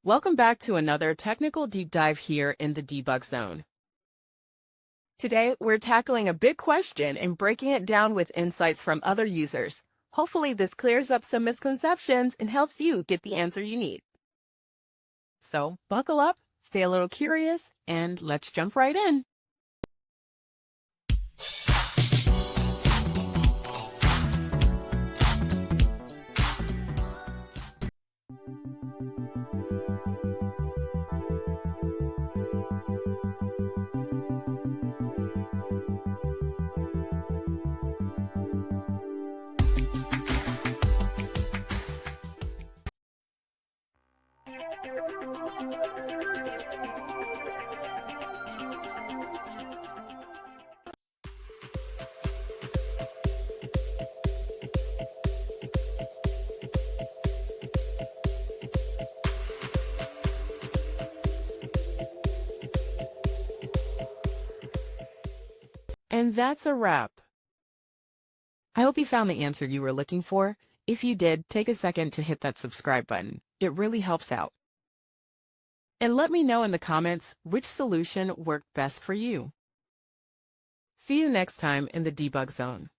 Welcome back to another technical deep dive here in the debug zone. Today, we're tackling a big question and breaking it down with insights from other users. Hopefully, this clears up some misconceptions and helps you get the answer you need. So, buckle up, stay a little curious, and let's jump right in. And that's a wrap. I hope you found the answer you were looking for. If you did, take a second to hit that subscribe button. It really helps out. And let me know in the comments which solution worked best for you. See you next time in the debug zone.